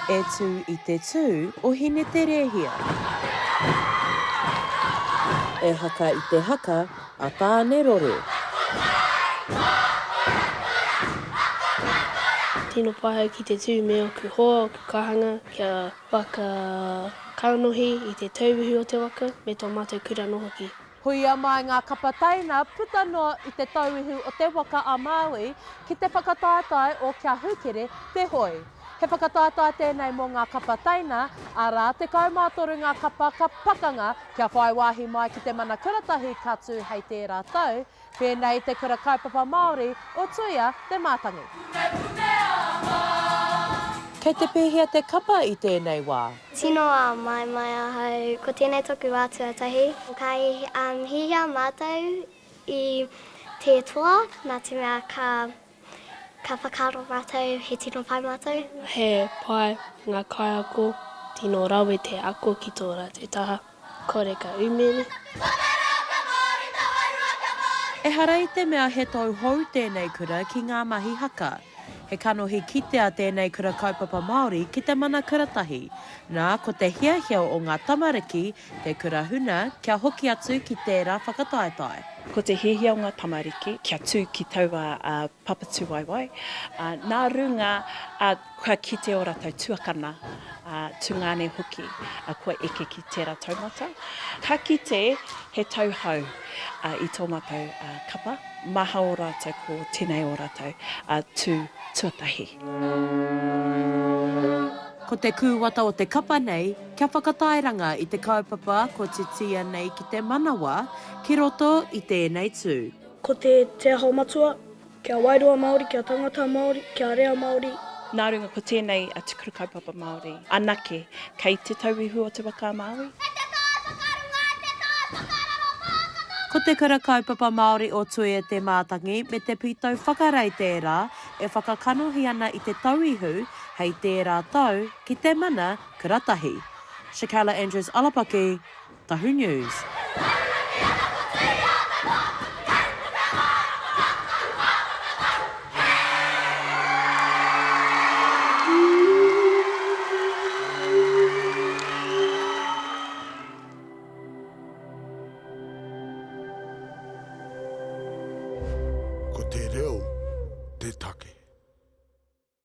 e tū i te tū o hine te rehia. E haka i te haka a tāne roro. Tino pahau ki te tū me o ku hoa, o ku kahanga, kia whakakanohi i te Tauihu o te waka, me tō mātou kura no hoki. Huia mai ngā kapa teina puta noa i te Tauihu o te waka a Māui ki te whakataetae o Kia Hūkere te hoi. He whakataetae tēnei mō ngā kapa teina, arā te kaumātoru ngā kapa ka pakanga kia whai wāhi mai ki te Mana Kuratahi ka tū hei tērā tau, pēnei te Kura Kaupapa Māori o Tuia te Matangi. Kei te pēhea te kapa i tēnei wā. Tino a mai ahau, ko tēnei toku wā tuatahi. Kai hihia mātou i te toa, nā te mea ka whakaro rātou he tino pai mātou. He pai ngā kai ako, tino rawe te ako ki tō rā te taha. Kore ka umeni. E hara i te mea he tau hou tēnei kura ki ngā mahi haka. He kanohi kitea tēnei Kura Kaupapa Māori ki te Mana Kuratahi. Nā, ko te hiahia o ngā tamariki, te kura huna, kia hoki atu ki tērā whakataetae. Ko te hiahia o ngā tamariki, kia tū ki taua papatūwaewae. Nā runga, kua kite o rātou tuakana, tūngane hoki, kua eke ki tērā taumata. Ka kite he tauhau i tō mātou kapa, maha o rātou ko tēnei o rātou tuatahi. Ko te kūwata o te kapa nei, kia whakatairanga i te kaupapa ko te tia nei ki te manawa, ki roto i tēnei tū. Ko te aho matua, kia wairua Māori, kia tangata Māori, kia rea Māori. Nā runga ko tēnei Te Kura Kaupapa Māori. Anake, kei Te Tauihu o Te Waka Māui. Ko te Kura Kaupapa Māori o Tuia te Matangi me Te Pitau Whakarei tērā e whakakanohi ana i Te Tauihu hei tērā tau ki Te Mana Kuratahi. Shakayla Andrews-Alapaki, Tahu News.